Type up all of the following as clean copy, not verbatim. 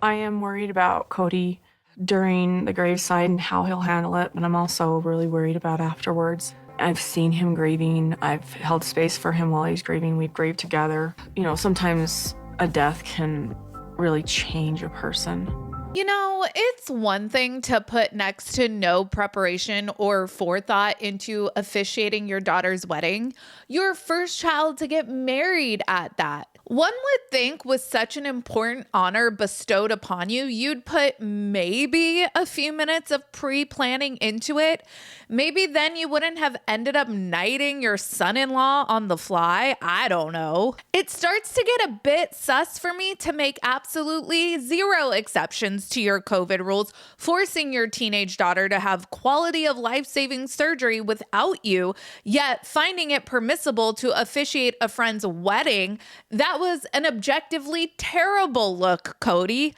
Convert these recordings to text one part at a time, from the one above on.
I am worried about Cody during the graveside and how he'll handle it, but I'm also really worried about afterwards. I've seen him grieving. I've held space for him while he's grieving. We've grieved together. You know, sometimes a death can really change a person. You know, it's one thing to put next to no preparation or forethought into officiating your daughter's wedding, your first child to get married at that. One would think with such an important honor bestowed upon you, you'd put maybe a few minutes of pre-planning into it. Maybe then you wouldn't have ended up knighting your son-in-law on the fly. I don't know. It starts to get a bit sus for me to make absolutely zero exceptions to your COVID rules, forcing your teenage daughter to have quality of life-saving surgery without you, yet finding it permissible to officiate a friend's wedding. That was an objectively terrible look, Cody.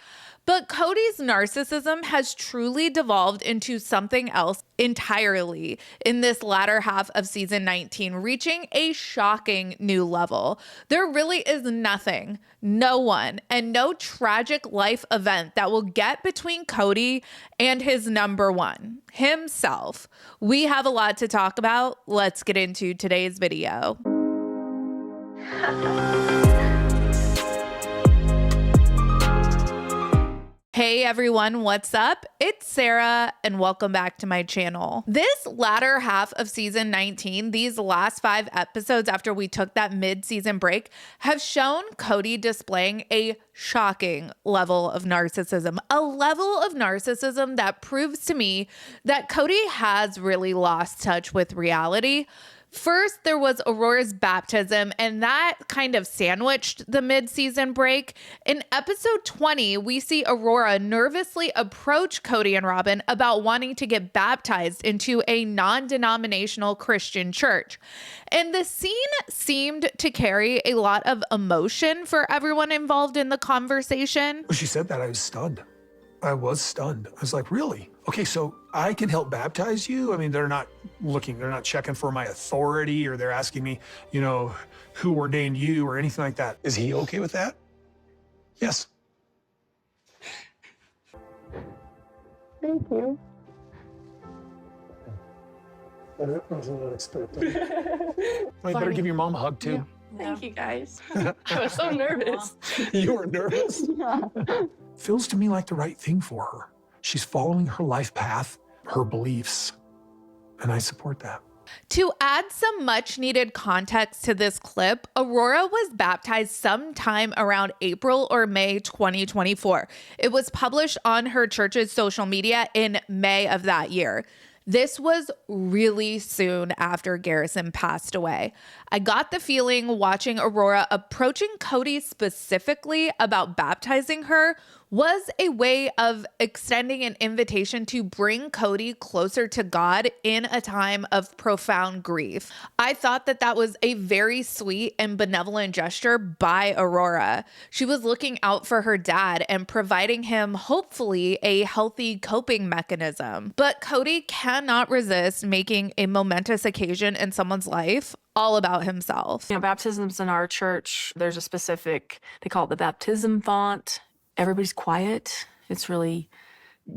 But Cody's narcissism has truly devolved into something else entirely in this latter half of season 19, reaching a shocking new level. There really is nothing, no one, and no tragic life event that will get between Cody and his number one, himself. We have a lot to talk about. Let's get into today's video. Hey everyone, what's up? It's Sarah and welcome back to my channel. This latter half of season 19, these last 5 episodes after we took that mid-season break, have shown Cody displaying a shocking level of narcissism. A level of narcissism that proves to me that Cody has really lost touch with reality. First, there was Auroras Baptism, and that kind of sandwiched the mid-season break. In episode 20, we see Aurora nervously approach Cody and Robin about wanting to get baptized into a non-denominational Christian church. And the scene seemed to carry a lot of emotion for everyone involved in the conversation. When she said that, I was stunned. I was stunned. I was like, really? Okay, so I can help baptize you? I mean, they're not checking for my authority, or they're asking me, you know, who ordained you or anything like that. Is he okay with that? Yes. Thank you. That wasn't unexpected. I better give your mom a hug, too. Yeah. Thank you, guys. I was so nervous. You were nervous? Yeah. Feels to me like the right thing for her. She's following her life path, her beliefs, and I support that. To add some much needed context to this clip, Aurora was baptized sometime around April or May 2024. It was published on her church's social media in May of that year. This was really soon after Garrison passed away. I got the feeling watching Aurora approaching Cody specifically about baptizing her was a way of extending an invitation to bring Cody closer to God in a time of profound grief. I thought that that was a very sweet and benevolent gesture by Aurora. She was looking out for her dad and providing him, hopefully, a healthy coping mechanism. But Cody cannot resist making a momentous occasion in someone's life all about himself. You know, baptisms in our church, there's a specific, they call it the baptism font. Everybody's quiet. It's really,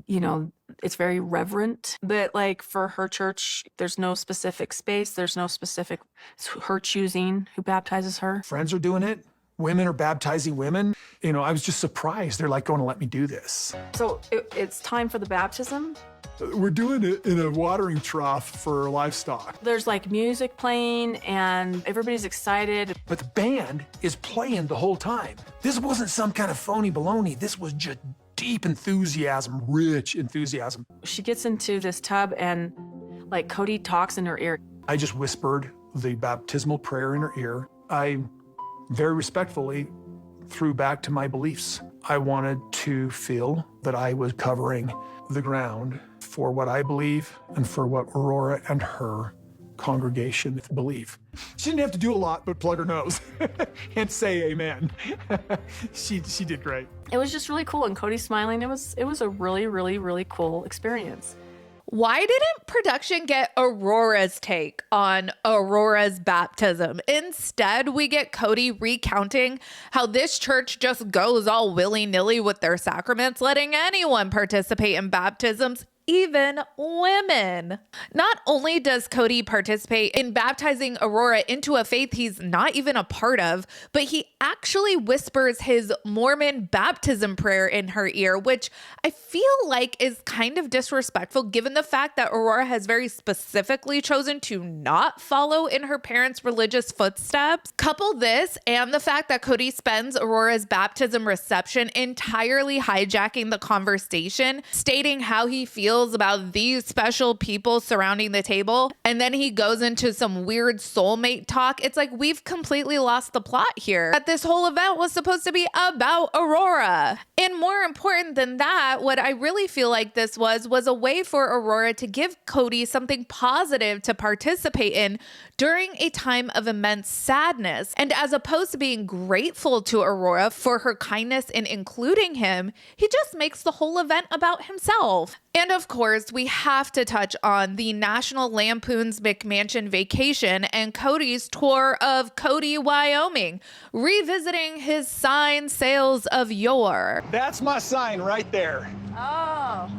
you know, it's very reverent. But like for her church, there's no specific space. There's no specific, it's her choosing who baptizes her. Friends are doing it. Women are baptizing women. You know, I was just surprised. They're like going to let me do this. So it's time for the baptism. We're doing it in a watering trough for livestock. There's like music playing and everybody's excited. But the band is playing the whole time. This wasn't some kind of phony baloney. This was just deep enthusiasm, rich enthusiasm. She gets into this tub and like Cody talks in her ear. I just whispered the baptismal prayer in her ear. I very respectfully threw back to my beliefs. I wanted to feel that I was covering the ground for what I believe and for what Aurora and her congregation believe. She didn't have to do a lot but plug her nose and say amen. She did great. It was just really cool, and Cody's smiling. It was a really, really, really cool experience. Why didn't production get Aurora's take on Aurora's baptism? Instead, we get Cody recounting how this church just goes all willy-nilly with their sacraments, letting anyone participate in baptisms, even women. Not only does Cody participate in baptizing Aurora into a faith he's not even a part of, but he actually whispers his Mormon baptism prayer in her ear, which I feel like is kind of disrespectful given the fact that Aurora has very specifically chosen to not follow in her parents' religious footsteps. Couple this and the fact that Cody spends Aurora's baptism reception entirely hijacking the conversation, stating how he feels about these special people surrounding the table, and then he goes into some weird soulmate talk. It's like we've completely lost the plot here. That this whole event was supposed to be about Aurora. And more important than that, what I really feel like this was a way for Aurora to give Cody something positive to participate in during a time of immense sadness. And as opposed to being grateful to Aurora for her kindness in including him, he just makes the whole event about himself. And of course, we have to touch on the National Lampoon's McMansion Vacation and Cody's tour of Cody, Wyoming, revisiting his sign sales of yore. That's my sign right there. Oh.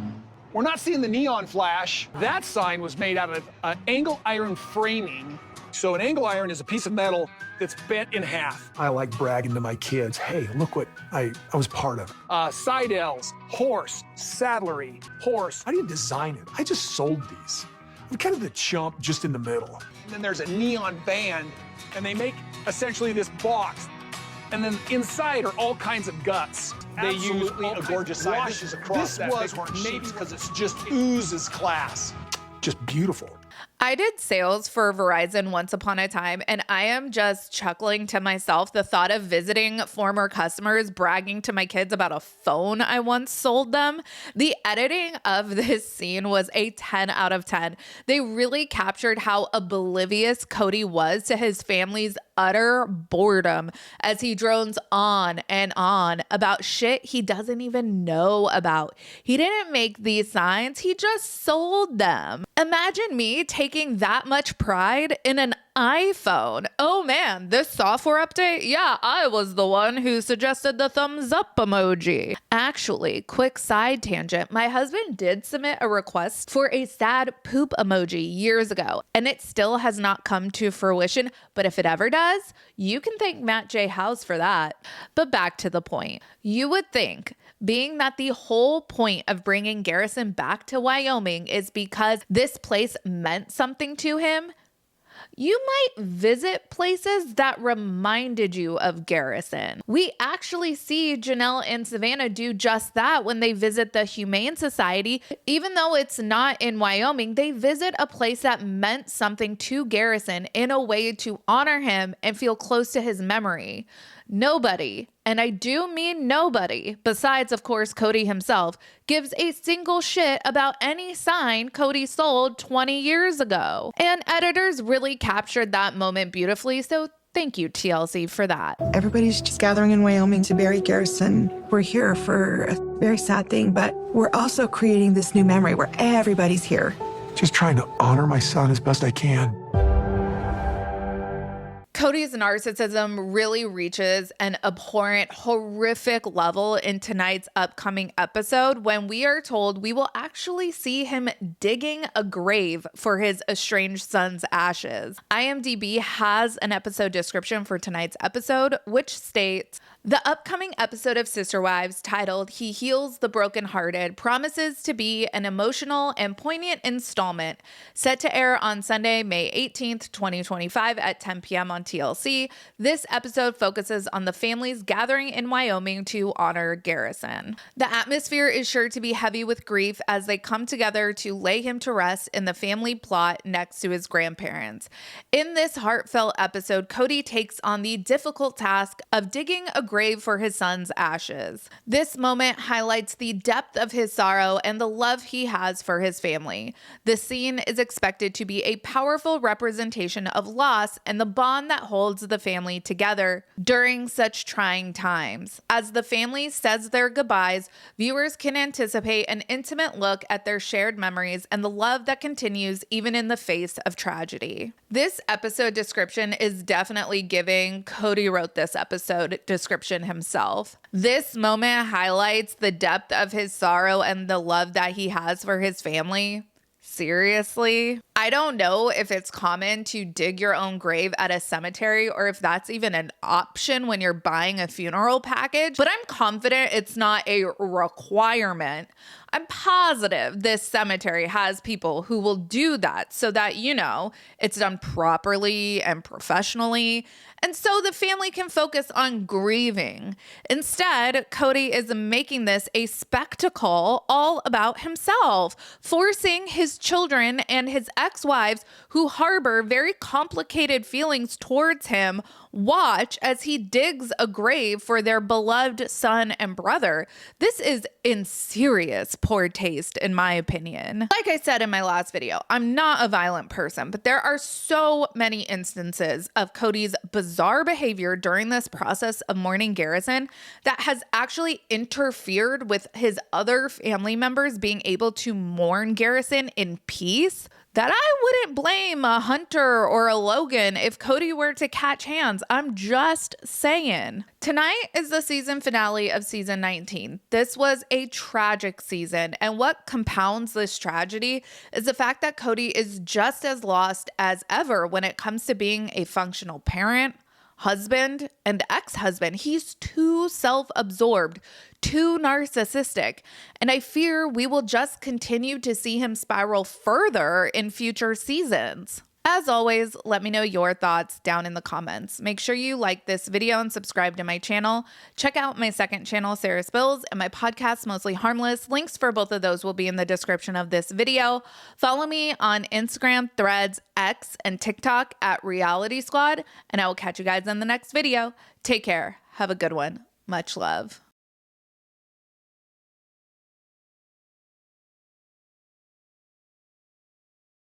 We're not seeing the neon flash. That sign was made out of angle iron framing. So an angle iron is a piece of metal that's bent in half. I like bragging to my kids, hey, look what I was part of. Side L's, horse, saddlery, horse. I didn't design it. I just sold these. I'm kind of the chump just in the middle. And then there's a neon band, and they make essentially this box. And then inside are all kinds of guts. They use a gorgeous sign. This was maybe because it just oozes class. Just beautiful. I did sales for Verizon once upon a time, and I am just chuckling to myself the thought of visiting former customers bragging to my kids about a phone I once sold them. The editing of this scene was a 10 out of 10. They really captured how oblivious Cody was to his family's utter boredom as he drones on and on about shit he doesn't even know about. He didn't make these signs, he just sold them. Imagine me taking that much pride in an iPhone. Oh man, this software update? Yeah, I was the one who suggested the thumbs up emoji. Actually, quick side tangent, my husband did submit a request for a sad poop emoji years ago, and it still has not come to fruition, but if it ever does, you can thank Matt J. House for that. But back to the point. You would think, being that the whole point of bringing Garrison back to Wyoming is because this place meant something to him, you might visit places that reminded you of Garrison. We actually see Janelle and Savannah do just that when they visit the Humane Society. Even though it's not in Wyoming, they visit a place that meant something to Garrison in a way to honor him and feel close to his memory. Nobody, and I do mean nobody, besides, of course, Cody himself, gives a single shit about any sign Cody sold 20 years ago. And editors really captured that moment beautifully, so thank you, TLC, for that. Everybody's just gathering in Wyoming to bury Garrison. We're here for a very sad thing, but we're also creating this new memory where everybody's here. Just trying to honor my son as best I can. Cody's narcissism really reaches an abhorrent, horrific level in tonight's upcoming episode when we are told we will actually see him digging a grave for his estranged son's ashes. IMDb has an episode description for tonight's episode, which states, the upcoming episode of Sister Wives, titled He Heals the Brokenhearted, promises to be an emotional and poignant installment set to air on Sunday, May 18th, 2025 at 10 p.m. on TLC. This episode focuses on the families gathering in Wyoming to honor Garrison. The atmosphere is sure to be heavy with grief as they come together to lay him to rest in the family plot next to his grandparents. In this heartfelt episode, Cody takes on the difficult task of digging a grave for his son's ashes. This moment highlights the depth of his sorrow and the love he has for his family. The scene is expected to be a powerful representation of loss and the bond that holds the family together during such trying times. As the family says their goodbyes, viewers can anticipate an intimate look at their shared memories and the love that continues even in the face of tragedy. This episode description is definitely giving Kody wrote this episode description himself. This moment highlights the depth of his sorrow and the love that he has for his family. Seriously? I don't know if it's common to dig your own grave at a cemetery or if that's even an option when you're buying a funeral package, but I'm confident it's not a requirement. I'm positive this cemetery has people who will do that so that, you know, it's done properly and professionally, and so the family can focus on grieving. Instead, Kody is making this a spectacle all about himself, forcing his children and his ex-wives who harbor very complicated feelings towards him watch as he digs a grave for their beloved son and brother. This is in serious poor taste, in my opinion. Like I said in my last video, I'm not a violent person, but there are so many instances of Kody's bizarre behavior during this process of mourning Garrison that has actually interfered with his other family members being able to mourn Garrison in peace, that I wouldn't blame a Hunter or a Logan if Kody were to catch hands. I'm just saying. Tonight is the season finale of season 19. This was a tragic season, and what compounds this tragedy is the fact that Kody is just as lost as ever when it comes to being a functional parent, husband, and ex-husband. He's too self-absorbed, too narcissistic, and I fear we will just continue to see him spiral further in future seasons. As always, let me know your thoughts down in the comments. Make sure you like this video and subscribe to my channel. Check out my second channel, Sarah Spills, and my podcast, Mostly Harmless. Links for both of those will be in the description of this video. Follow me on Instagram, Threads, X, and TikTok at Reality Squad, and I will catch you guys in the next video. Take care. Have a good one. Much love.